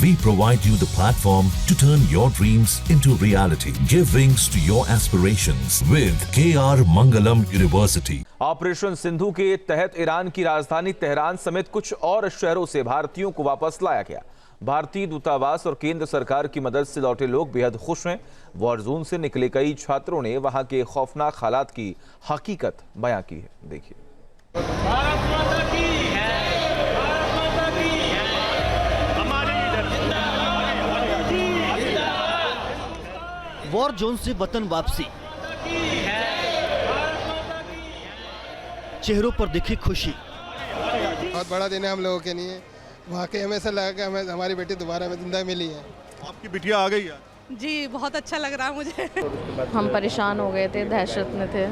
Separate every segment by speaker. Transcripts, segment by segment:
Speaker 1: We provide you the platform to turn your dreams into reality. Give wings to your aspirations with KR Mangalam University.
Speaker 2: Operation Sindhu के तहत Iran की राजधानी Tehran समेत कुछ और शहरों से भारतीयों को वापस लाया गया। भारतीय दूतावास और केंद्र सरकार की मदद से लौटे लोग बेहद खुश हैं। वॉर जोन से निकले कई छात्रों ने वहां के खौफनाक हालात की हकीकत बयां की है। देखिए।
Speaker 3: वॉर जोन से वतन वापसी, चेहरों पर दिखी खुशी।
Speaker 4: बहुत बड़ा दिन है हम लोगों के लिए। वाकई हमें ऐसा लगा कि हमें हमारी बेटी दोबारा में जिंदा मिली है।
Speaker 5: आपकी बिटिया आ गई है?
Speaker 6: जी, बहुत अच्छा लग रहा है मुझे।
Speaker 7: हम परेशान हो गए थे, दहशत में थे,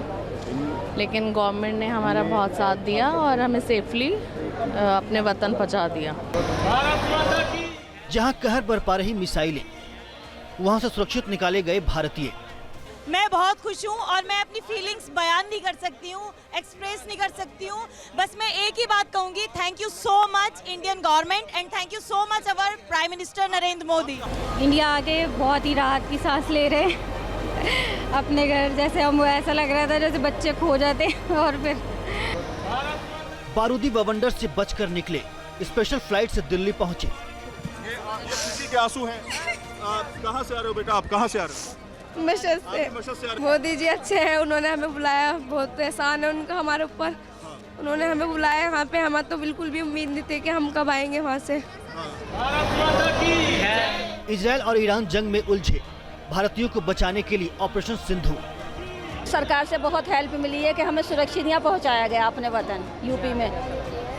Speaker 7: लेकिन गवर्नमेंट ने हमारा बहुत साथ दिया और हमें सेफली अपने वतन पहुंचा दिया।
Speaker 3: जहां कहर बरपा रही मिसाइलें, वहां से सुरक्षित निकाले गए भारतीय।
Speaker 8: मैं बहुत खुश हूँ और मैं अपनी फीलिंग्स बयान नहीं कर सकती हूँ, एक्सप्रेस नहीं कर सकती हूँ। बस मैं एक ही बात कहूँगी, thank you so much Indian government and thank you so much our prime minister Narendra Modi.
Speaker 7: India आके बहुत ही राहत की सांस ले रहे अपने घर। जैसे हम ऐसा लग रहा था जैसे बच्चे खो जाते। और फिर
Speaker 3: बारूदी बवंडर से बचकर निकले, स्पेशल फ्लाइट से दिल्ली पहुंचे।
Speaker 5: ये खुशी के आंसू हैं। कहाँ से आ रहे हो बेटा, आप कहाँ से आ रहे हो?
Speaker 6: मशहद से। मोदी जी अच्छे हैं, उन्होंने हमें बुलाया, बहुत एहसान है उनका हमारे ऊपर। उन्होंने हमें बुलाया यहाँ पे, हमें तो बिल्कुल भी उम्मीद नहीं थी कि हम कब आएंगे वहाँ से।
Speaker 3: इजराइल और ईरान जंग में उलझे, भारतीयों को बचाने के लिए ऑपरेशन सिंधु।
Speaker 7: सरकार से बहुत हेल्प मिली है कि हमें सुरक्षित यहाँ पहुँचाया गया अपने वतन यूपी में।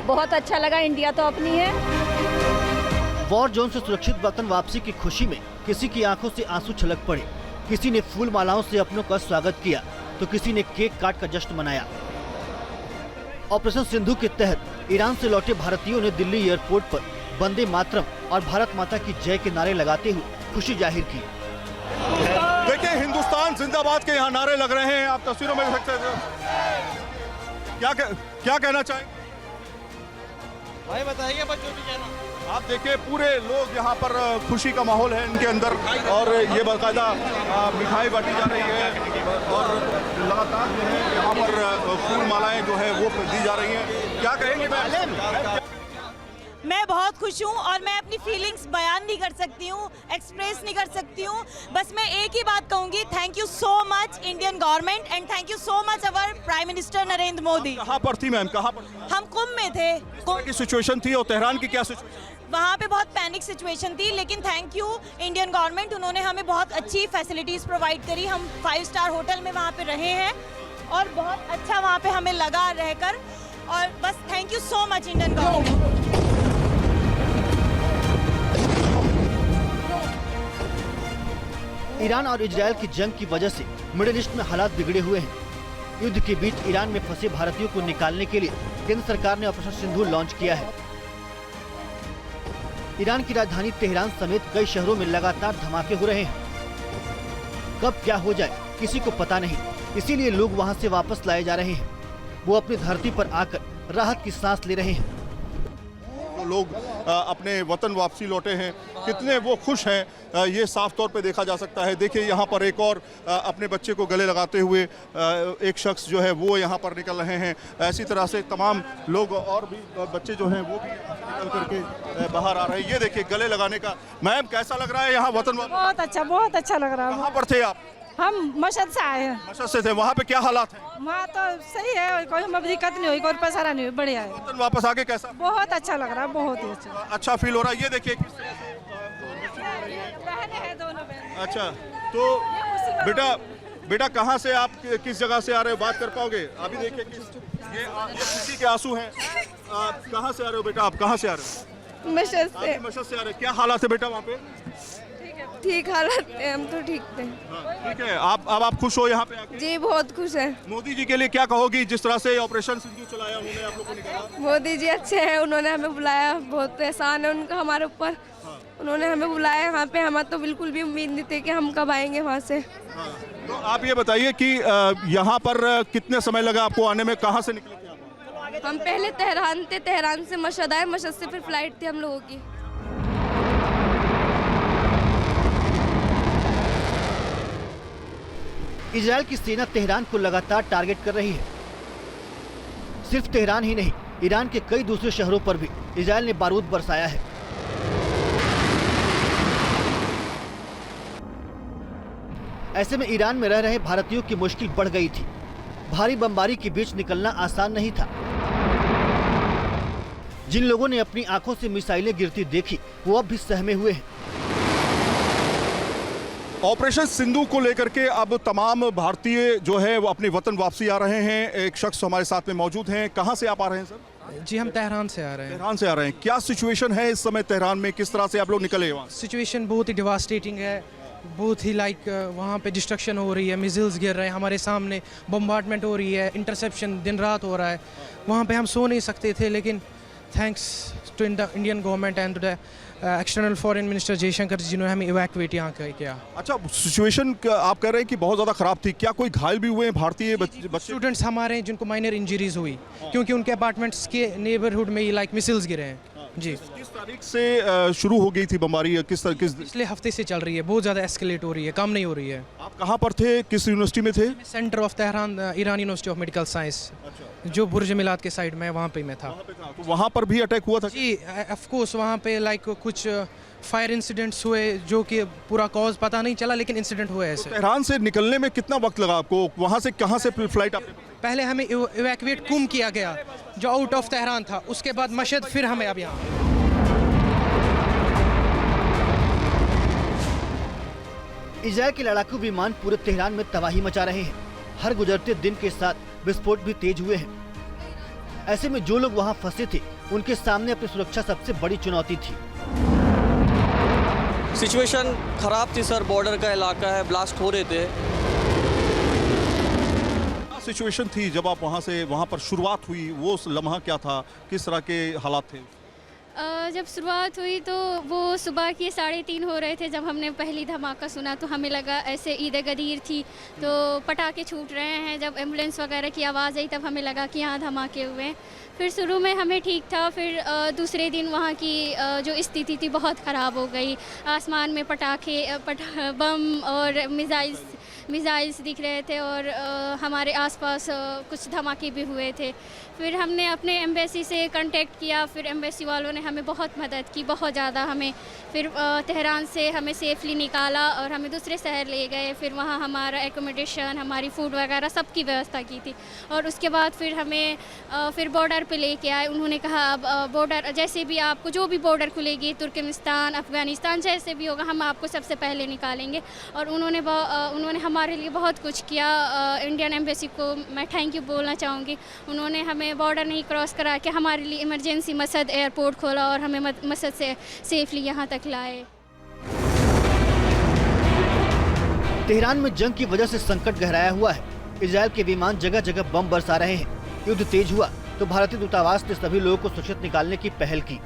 Speaker 7: बहुत अच्छा लगा, इंडिया तो अपनी है।
Speaker 3: वॉर जोन से सुरक्षित वतन वापसी की खुशी में किसी की आंखों से आंसू छलक पड़े। किसी ने फूल मालाओं से अपनों का स्वागत किया तो किसी ने केक काट कर जश्न मनाया। ऑपरेशन सिंधु के तहत ईरान से लौटे भारतीयों ने दिल्ली एयरपोर्ट पर वंदे मातरम और भारत माता की जय के नारे लगाते हुए खुशी जाहिर की।
Speaker 5: देखिए, हिंदुस्तान जिंदाबाद के यहाँ नारे लग रहे हैं, आप तस्वीरों में देख सकते हैं। क्या कहना चाहेंगे
Speaker 4: भाई, बताइए बच्चों की कहना।
Speaker 5: आप देखिए, पूरे लोग यहाँ पर खुशी का माहौल है इनके अंदर और ये बाकायदा मिठाई बांटी जा रही है और लगातार जो है यहाँ पर फूल मालाएं जो है वो दी जा रही हैं। क्या कहेंगे मैम?
Speaker 8: मैं बहुत खुश हूँ और मैं अपनी फीलिंग्स बयान नहीं कर सकती हूँ, एक्सप्रेस नहीं कर सकती हूँ। बस मैं एक ही बात कहूँगी, thank you so much Indian government and thank you so much our prime minister Narendra Modi.
Speaker 5: कहाँ पर थी मैम, कहाँ पर?
Speaker 8: हम कुंभ में थे।
Speaker 5: कुंभ की सिचुएशन थी और तेहरान की क्या सिचुएशन?
Speaker 8: वहाँ पे बहुत पैनिक सिचुएशन थी, लेकिन थैंक यू इंडियन गवर्नमेंट, उन्होंने हमें बहुत अच्छी फैसिलिटीज़ प्रोवाइड करी। हम 5 स्टार होटल में वहाँ पे रहे हैं और बहुत अच्छा वहाँ पे हमें लगा रहकर। और बस thank you so much Indian government.
Speaker 3: Iran और इजराइल की जंग की वजह से मिडिल ईस्ट में हालात बिगड़े हुए हैं। युद्ध के बीच ईरान में फंसे भारतीयों को निकालने के लिए केंद्र सरकार ने ऑपरेशन सिंधु लॉन्च किया है। ईरान की राजधानी तेहरान समेत कई शहरों में लगातार धमाके हो रहे हैं। कब क्या हो जाए किसी को पता नहीं, इसीलिए लोग वहां से वापस लाए जा रहे हैं। वो अपनी धरती पर आकर राहत की सांस ले रहे हैं।
Speaker 5: लोग अपने वतन वापसी लौटे हैं, कितने वो खुश हैं ये साफ तौर पे देखा जा सकता है। देखिए, यहाँ पर एक और अपने बच्चे को गले लगाते हुए एक शख्स जो है वो यहाँ पर निकल रहे हैं। इसी तरह से तमाम लोग और भी बच्चे जो हैं वो भी निकल करके बाहर आ रहे हैं। ये देखिए, गले लगाने का। मैम, कैसा लग रहा है यहाँ वतन?
Speaker 6: बहुत अच्छा लग रहा है।
Speaker 5: कहाँ पर थे आप?
Speaker 6: हम मशहद से आए हैं।
Speaker 5: मशहद से थे, वहाँ पे क्या हालात हैं?
Speaker 6: वहाँ तो सही है, कोई हमें दिक्कत नहीं हुई, कोई परेशानी नहीं हुई, बढ़िया है।
Speaker 5: वतन वापस आके कैसा?
Speaker 6: बहुत अच्छा लग रहा है, बहुत ही
Speaker 5: अच्छा फील हो रहा है। ये देखिए किस तरह से
Speaker 6: बहनें हैं, दोनों बहनें।
Speaker 5: अच्छा, तो बेटा कहाँ से आप, किस जगह से आ रहे हो, बात कर पाओगे? अभी देखिए ये खुशी के आंसू हैं। कहाँ से आ रहे हो बेटा, आप कहाँ से आ रहे हो?
Speaker 6: मशहद से।
Speaker 5: मशहद से आ रहे हैं। क्या हालात है बेटा वहाँ पे?
Speaker 6: ठीक हालत है, हम तो ठीक थे।
Speaker 5: ठीक है, आप खुश हो यहाँ पे आके?
Speaker 6: जी, बहुत खुश है।
Speaker 5: मोदी जी के लिए क्या कहोगी, जिस तरह से ऑपरेशन सिंधु चलाया उन्होंने, आप लोग को निकाला?
Speaker 6: मोदी जी अच्छे हैं, उन्होंने हमें बुलाया, बहुत एहसान है उनका हमारे ऊपर। उन्होंने हमें बुलाया यहाँ पे, हमें तो बिल्कुल भी उम्मीद नहीं थी कि हम कब आएंगे वहाँ से।
Speaker 5: तो आप ये बताइए कि यहाँ पर कितने समय लगा आपको आने में, कहाँ से निकले थे आप?
Speaker 6: हम पहले तेहरान थे, तेहरान से मशहद आए, मशहद से फिर फ्लाइट थी हम लोगों की।
Speaker 3: इजराइल की सेना तेहरान को लगातार टारगेट कर रही है। सिर्फ तेहरान ही नहीं, ईरान के कई दूसरे शहरों पर भी इजराइल ने बारूद बरसाया है। ऐसे में ईरान में रह रहे भारतीयों की मुश्किल बढ़ गई थी। भारी बमबारी के बीच निकलना आसान नहीं था। जिन लोगों ने अपनी आंखों से मिसाइलें गिरती देखी, वो अब भी सहमे हुए हैं।
Speaker 5: ऑपरेशन सिंधु को लेकर के अब तमाम भारतीय जो है वो अपने वतन वापसी आ रहे हैं। एक शख्स हमारे साथ में मौजूद हैं। कहां से आप आ रहे हैं सर?
Speaker 9: जी हम तेहरान से आ रहे हैं।
Speaker 5: तेहरान से आ रहे हैं। क्या सिचुएशन है इस समय तेहरान में, किस तरह से आप लोग निकले वहाँ?
Speaker 9: सिचुएशन बहुत ही डिवास्टेटिंग है, बहुत ही वहाँ पे डिस्ट्रक्शन हो रही है, मिसाइल्स गिर रहे हैं हमारे सामने, बम्बार्डमेंट हो रही है, इंटरसेप्शन दिन रात हो रहा है। वहाँ पे हम सो नहीं सकते थे, लेकिन thanks to Indian government and to the external foreign minister Jaishankar ji, जिन्होंने हमें इवैक्यूएट यहाँ किया।
Speaker 5: अच्छा, सिचुएशन आप कह रहे हैं कि बहुत ज़्यादा ख़राब थी, क्या कोई घायल भी हुए हैं भारतीय बच्चे?
Speaker 9: स्टूडेंट्स हमारे हैं जिनको माइनर इंजरीज हुई, क्योंकि उनके अपार्टमेंट्स के नेबरहुड में ही मिसाइल्स गिरे हैं। जी,
Speaker 5: किस तारीख से शुरू हो गई थी बमबारी? किस
Speaker 9: पिछले हफ्ते से चल रही है, बहुत ज़्यादा एस्केलेट हो रही है, कम नहीं हो रही है।
Speaker 5: आप कहाँ पर थे, किस यूनिवर्सिटी में थे?
Speaker 9: Centre of Tehran, Iran university of medical science, जो बुर्ज मिलाद के साइड में, वहाँ पे मैं था।
Speaker 5: तो वहाँ पर भी अटैक हुआ था?
Speaker 9: जी ऑफ कोर्स, वहाँ पे कुछ फायर इंसिडेंट्स हुए, जो कि पूरा कॉज पता नहीं चला, लेकिन इंसिडेंट हुए ऐसे।
Speaker 5: तो तेहरान से निकलने में कितना वक्त लगा आपको? वहाँ से कहाँ से फ्लाइट आपने?
Speaker 9: पहले हमें इवैक्यूएट कुम किया गया, जो आउट ऑफ तेहरान था, उसके बाद मशहद, फिर हमें अब यहाँ।
Speaker 3: इजराइल के लड़ाकू विमान पूरे तेहरान में तबाही मचा रहे हैं। हर गुजरते दिन के साथ विस्फोट भी तेज हुए हैं। ऐसे में जो लोग वहां फंसे थे, उनके सामने अपनी सुरक्षा सबसे बड़ी चुनौती थी।
Speaker 10: सिचुएशन खराब थी सर, बॉर्डर का इलाका है, ब्लास्ट हो रहे थे।
Speaker 5: सिचुएशन थी जब आप वहाँ पर शुरुआत हुई, वो लम्हा क्या था, किस तरह के हालात थे?
Speaker 11: जब शुरुआत हुई तो वो सुबह के 3:30 हो रहे थे। जब हमने पहली धमाका सुना तो हमें लगा ऐसे ईद गदीर थी, तो पटाखे छूट रहे हैं। जब एम्बुलेंस वगैरह की आवाज़ आई तब हमें लगा कि यहाँ धमाके हुए हैं। फिर शुरू में हमें ठीक था, फिर दूसरे दिन वहाँ की जो स्थिति थी बहुत ख़राब हो गई। आसमान में बम और मिसाइल्स दिख रहे थे, और हमारे आसपास कुछ धमाके भी हुए थे। फिर हमने अपने एम्बेसी से कांटेक्ट किया, फिर एम्बेसी वालों ने हमें बहुत मदद की, बहुत ज़्यादा। हमें फिर तेहरान से हमें सेफली निकाला और हमें दूसरे शहर ले गए। फिर वहाँ हमारा एकोमोडेशन, हमारी फूड वगैरह सबकी व्यवस्था की थी। और उसके बाद फिर हमें फिर बॉर्डर पे लेके आए। उन्होंने कहा अब बॉर्डर जैसे भी आपको जो भी बॉर्डर खुलेगी, तुर्कमेनिस्तान, अफ़गानिस्तान, जैसे भी होगा हम आपको सबसे पहले निकालेंगे। और उन्होंने हमारे लिए बहुत कुछ किया। इंडियन एम्बेसी को मैं थैंक यू बोलना चाहूँगी। उन्होंने हमें बॉर्डर नहीं क्रॉस करा के हमारे लिए इमरजेंसी मसद एयरपोर्ट खोला और हमें मसद से सेफली यहाँ तक लाए।
Speaker 3: तेहरान में जंग की वजह से संकट गहराया हुआ है। इजराइल के विमान जगह जगह बम बरसा रहे हैं। युद्ध तेज हुआ तो भारतीय दूतावास ने सभी लोगों को सुरक्षित निकालने की पहल की।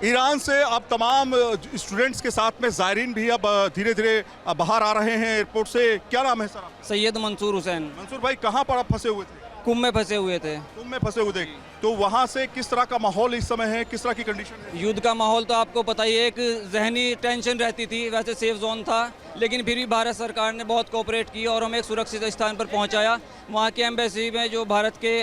Speaker 5: ईरान से अब तमाम स्टूडेंट्स के साथ में ज़ायरीन भी अब धीरे धीरे बाहर आ रहे हैं एयरपोर्ट से। क्या नाम है सर आपका?
Speaker 10: सैयद मंसूर हुसैन।
Speaker 5: मंसूर भाई, कहाँ पर आप फंसे हुए थे?
Speaker 10: कुंभ में फंसे हुए थे।
Speaker 5: कुंभ में फंसे हुए थे, तो वहाँ से किस तरह का माहौल इस समय है, किस तरह की कंडीशन है?
Speaker 10: युद्ध का माहौल तो आपको पता ही है, एक जहनी टेंशन रहती थी। वैसे सेफ जोन था, लेकिन फिर भी भारत सरकार ने बहुत कोऑपरेट की और हमें एक सुरक्षित स्थान पर पहुंचाया। वहाँ के एम्बेसी में जो भारत के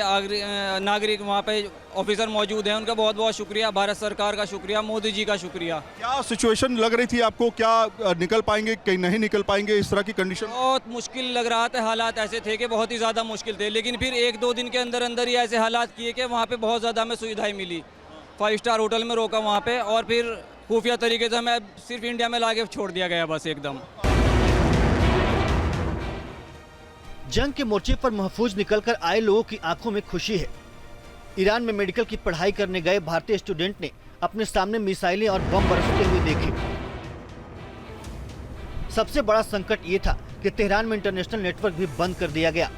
Speaker 10: नागरिक वहाँ पे ऑफिसर मौजूद हैं, उनका बहुत बहुत शुक्रिया, भारत सरकार का शुक्रिया, मोदी जी का शुक्रिया।
Speaker 5: क्या सिचुएशन लग रही थी आपको, क्या निकल पाएंगे, कहीं नहीं निकल पाएंगे, इस तरह की कंडीशन?
Speaker 10: बहुत मुश्किल लग रहा था, हालात ऐसे थे कि बहुत ही ज़्यादा मुश्किल थे। लेकिन फिर 1-2 दिन के अंदर अंदर ही ऐसे हालात किए कि वहाँ पे बहुत ज़्यादा हमें सुविधाएं मिली। 5 स्टार होटल में रोका वहाँ पे, और फिर खुफिया तरीके से हमें सिर्फ इंडिया में लाके छोड़ दिया गया बस एकदम।
Speaker 3: जंग के मोर्चे पर महफूज निकलकर आए लोगों की आंखों में खुशी है। ईरान में मेडिकल की पढ़ाई करने गए भारतीय स्टूडेंट ने अपने सामने मिसाइलें और बम बरसते हुए देखे। सबसे बड़ा संकट ये था कि तेहरान में इंटरनेशनल नेटवर्क भी बंद कर दिया गया।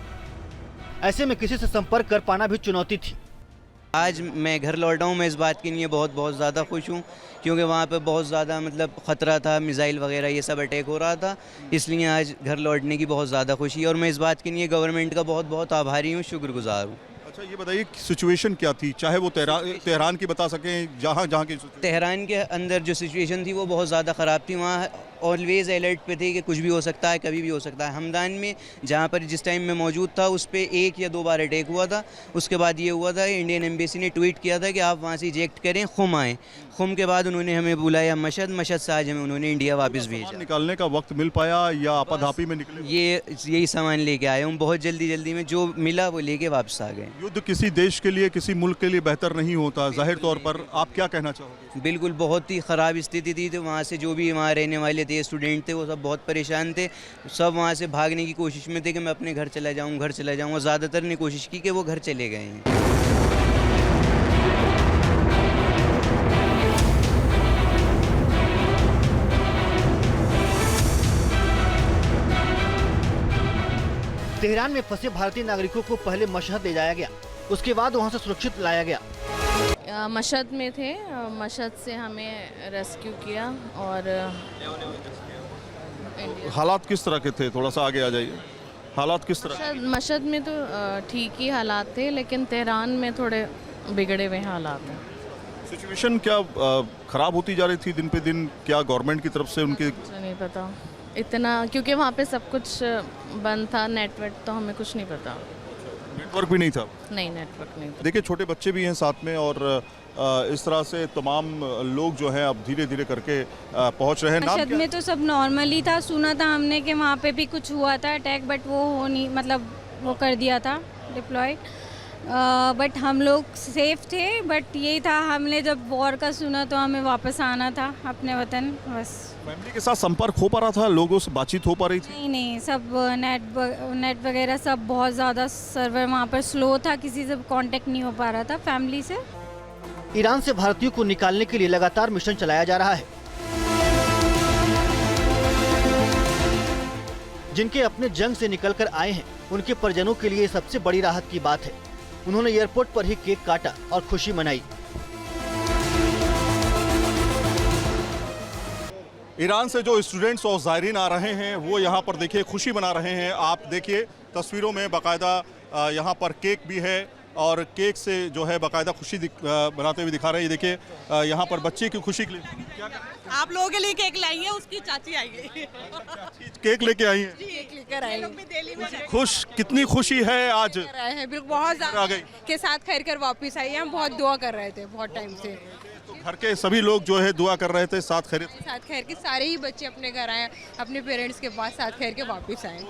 Speaker 3: ऐसे में किसी से संपर्क कर पाना भी चुनौती थी।
Speaker 12: आज मैं घर लौटा हूँ, मैं इस बात के लिए बहुत ज़्यादा खुश हूँ, क्योंकि वहाँ पे बहुत ज़्यादा ख़तरा था, मिसाइल वगैरह ये सब अटैक हो रहा था। इसलिए आज घर लौटने की बहुत ज़्यादा खुशी है, और मैं इस बात के लिए गवर्नमेंट का बहुत आभारी हूँ, शुक्रगुजार हूँ।
Speaker 5: अच्छा, ये बताइए सिचुएशन क्या थी, चाहे वो तेहरान की बता सकें, जहाँ की।
Speaker 12: तेहरान के अंदर जो सिचुएशन थी वो बहुत ज़्यादा ख़राब थी। वहाँ ऑलवेज़ अलर्ट पे थे कि कुछ भी हो सकता है, कभी भी हो सकता है। हमदान में जहाँ पर जिस टाइम में मौजूद था उस पर 1 या 2 बार अटैक हुआ था। उसके बाद ये हुआ था, इंडियन एम्बेसी ने ट्वीट किया था कि आप वहाँ से इजेक्ट करें, खुम आएँ। खुम के बाद उन्होंने हमें बुलाया मशहद से आज हमें उन्होंने इंडिया वापस भेजा।
Speaker 5: निकालने का वक्त मिल पाया या आपाधापी में निकले?
Speaker 12: यही सामान लेके आए हूँ, बहुत जल्दी में जो मिला वो लेके वापस आ गए।
Speaker 5: युद्ध किसी देश के लिए, किसी मुल्क के लिए बेहतर नहीं होता, जाहिर तौर पर। आप क्या कहना चाहोगे?
Speaker 12: बिल्कुल, बहुत ही ख़राब स्थिति थी। तो वहाँ से जो भी वहाँ रहने वाले थे, स्टूडेंट थे, वो सब बहुत परेशान थे। सब वहाँ से भागने की कोशिश में थे कि मैं अपने घर चला जाऊँ। और ज़्यादातर ने कोशिश की कि वो घर चले गए हैं।
Speaker 3: तेहरान में फंसे भारतीय नागरिकों को पहले मशहद ले जाया गया, उसके बाद वहां से सुरक्षित लाया गया।
Speaker 7: मशहद में थे, मशहद से हमें रेस्क्यू किया। और
Speaker 5: हालात किस तरह के थे? थोड़ा सा आगे आ जाइए। हालात किस तरह?
Speaker 7: मशहद में तो ठीक ही हालात थे, लेकिन तेहरान में थोड़े बिगड़े हुए हालात हैं।
Speaker 5: सिचुएशन क्या ख़राब होती जा रही थी दिन पे दिन? क्या गवर्नमेंट की तरफ से उनके
Speaker 7: नहीं पता इतना, क्योंकि वहाँ पे सब कुछ बंद था, नेटवर्क, तो हमें कुछ नहीं पता।
Speaker 5: नेटवर्क भी नहीं था?
Speaker 7: नहीं, नेटवर्क नहीं था।
Speaker 5: देखिए, छोटे बच्चे भी हैं साथ में, और इस तरह से तमाम लोग जो हैं अब धीरे धीरे करके पहुंच रहे हैं।
Speaker 13: मशहद में तो सब नॉर्मल ही था, सुना था हमने कि वहाँ पे भी कुछ हुआ था अटैक, बट वो हो नहीं, मतलब वो कर दिया था डिप्लॉयड। बट हम लोग सेफ थे। बट यही था, हमने जब वॉर का सुना तो हमें वापस आना था अपने वतन, बस।
Speaker 5: फैमिली के साथ संपर्क हो पा रहा था? लोगों से बातचीत हो पा रही थी?
Speaker 13: नहीं, सब नेट वगैरह सब बहुत ज़्यादा सर्वर वहाँ पर स्लो था, किसी से कांटेक्ट नहीं हो पा रहा था फैमिली से।
Speaker 3: ईरान से भारतीयों को निकालने के लिए लगातार मिशन चलाया जा रहा है। जिनके अपने जंग से निकलकर आए हैं, उनके परिजनों के लिए सबसे बड़ी राहत की बात है। उन्होंने एयरपोर्ट पर ही केक काटा और खुशी मनाई।
Speaker 5: ईरान से जो स्टूडेंट्स और ज़ायरीन आ रहे हैं वो यहाँ पर देखिए खुशी मना रहे हैं। आप देखिए तस्वीरों में बाकायदा यहाँ पर केक भी है, और केक से जो है बाकायदा खुशी बनाते हुए दिखा रहे हैं। ये देखिए यहाँ पर बच्चे की खुशी के लिए क्या
Speaker 14: आप लोगों के लिए केक लाई है, उसकी चाची आई है।
Speaker 5: केक लेके आई हैं?
Speaker 14: केक लेकर आई हैं।
Speaker 5: खुश, कितनी खुशी है आज?
Speaker 14: बिल्कुल, बहुत ज़्यादा के साथ खैर कर वापस आई है। हम बहुत दुआ कर रहे थे बहुत टाइम से।
Speaker 5: तो घर के सभी लोग जो है दुआ कर रहे थे साथ खैर
Speaker 14: के सारे ही बच्चे अपने घर आए, अपने पेरेंट्स के पास साथ खैर के वापस आए।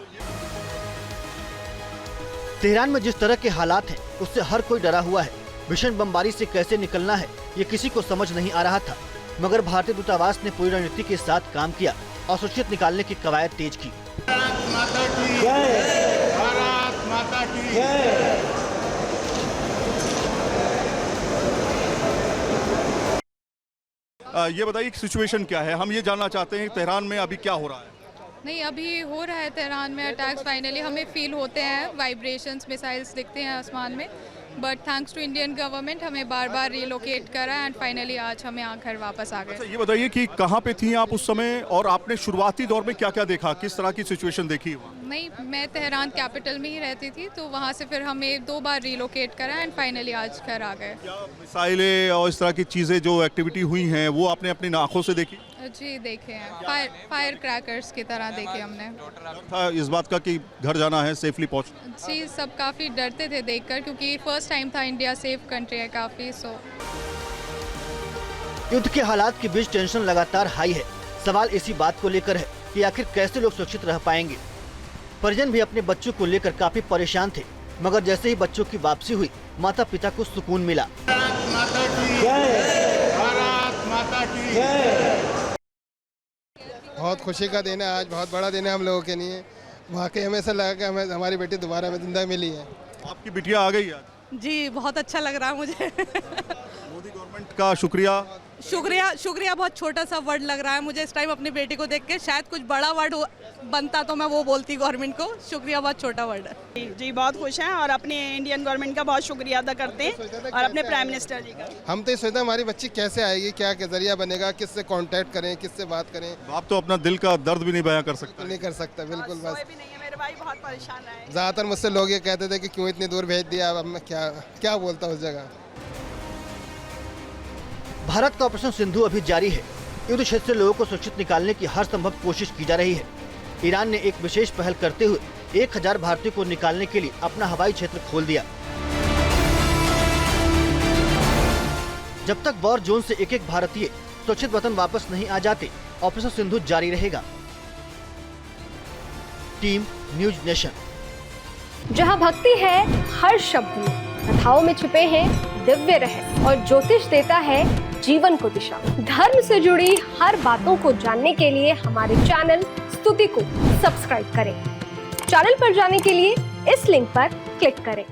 Speaker 3: तेहरान में जिस तरह के हालात हैं, उससे हर कोई डरा हुआ है। भीषण बमबारी से कैसे निकलना है, ये किसी को समझ नहीं आ रहा था, मगर भारतीय दूतावास ने पूरी रणनीति के साथ काम किया और सुरक्षित निकालने की कवायद तेज की।
Speaker 5: ये बताइए सिचुएशन क्या है? हम ये जानना चाहते हैं तेहरान में अभी क्या हो रहा है?
Speaker 15: नहीं, अभी हो रहा है तेहरान में अटैक्स। फाइनली हमें फील होते हैं, वाइब्रेशंस, मिसाइल्स दिखते हैं आसमान में। But thanks to Indian government हमें बार बार रिलोकेट करा एंड फाइनली आज हमें घर वापस आ गए।
Speaker 5: अच्छा, ये बताइए कि कहाँ पे थी आप उस समय, और आपने शुरुआती दौर में क्या क्या देखा, किस तरह की सिचुएशन देखी?
Speaker 15: नहीं, मैं तेहरान कैपिटल में ही रहती थी, तो वहाँ से फिर हमें 2 बार रिलोकेट करा एंड फाइनली आज घर आ गए।
Speaker 5: मिसाइलें और इस तरह की चीज़ें जो एक्टिविटी हुई हैं वो आपने अपनी आंखों से देखी?
Speaker 15: जी, देखे हैं। फायर क्रैकर्स की तरह देखे हमने।
Speaker 5: था इस बात का कि घर जाना है, सेफली पहुँच?
Speaker 15: जी, सब काफ़ी डरते थे देखकर, क्योंकि फर्स्ट टाइम था, इंडिया सेफ कंट्री है काफ़ी। सो
Speaker 3: युद्ध के हालात के बीच टेंशन लगातार हाई है। सवाल इसी बात को लेकर है कि आखिर कैसे लोग सुरक्षित रह पाएंगे। परिजन भी अपने बच्चों को लेकर काफी परेशान थे, मगर जैसे ही बच्चों की वापसी हुई, माता पिता को सुकून मिला।
Speaker 4: बहुत खुशी का दिन है आज, बहुत बड़ा दिन है हम लोगों के लिए। वाकई हमें ऐसा लगा कि हमें हमारी बेटी दोबारा में जिंदा मिली है।
Speaker 5: आपकी बिटिया आ गई आज?
Speaker 14: जी, बहुत अच्छा लग रहा है मुझे।
Speaker 5: मोदी गवर्नमेंट का शुक्रिया।
Speaker 14: बहुत छोटा सा वर्ड लग रहा है मुझे इस टाइम अपनी बेटी को देख के। शायद कुछ बड़ा वर्ड बनता तो मैं वो बोलती गवर्नमेंट को। शुक्रिया बहुत छोटा वर्ड है।
Speaker 16: जी, बहुत खुश हैं और अपने इंडियन गवर्नमेंट का बहुत शुक्रिया अदा करते हैं और अपने प्राइम मिनिस्टर जी का।
Speaker 4: हम तो ये सोचते हैं हमारी बच्ची कैसे आएगी, क्या जरिया बनेगा, किससे कांटेक्ट करें, किससे बात करें।
Speaker 5: आप तो अपना दिल का दर्द भी नहीं बयां कर सकते?
Speaker 4: नहीं कर सकता, बिल्कुल। बस
Speaker 16: मेरे भाई बहुत परेशान रहे।
Speaker 4: ज़्यादातर मुझसे लोग ये कहते थे कि क्यों इतनी दूर भेज दिया। अब मैं क्या बोलता उस जगह।
Speaker 3: भारत का ऑपरेशन सिंधु अभी जारी है। युद्ध क्षेत्र से लोगों को सुरक्षित निकालने की हर संभव कोशिश की जा रही है। ईरान ने एक विशेष पहल करते हुए 1000 भारतीयों को निकालने के लिए अपना हवाई क्षेत्र खोल दिया। जब तक वॉर जोन से एक भारतीय सुरक्षित वतन वापस नहीं आ जाते, ऑपरेशन सिंधु जारी रहेगा। Team news nation.
Speaker 17: जहां भक्ति है हर शब्द में, कथाओं में छुपे हैं दिव्य रहस्य और ज्योतिष देता है जीवन को दिशा। धर्म से जुड़ी हर बातों को जानने के लिए हमारे चैनल स्तुति को सब्सक्राइब करें। चैनल पर जाने के लिए इस लिंक पर क्लिक करें।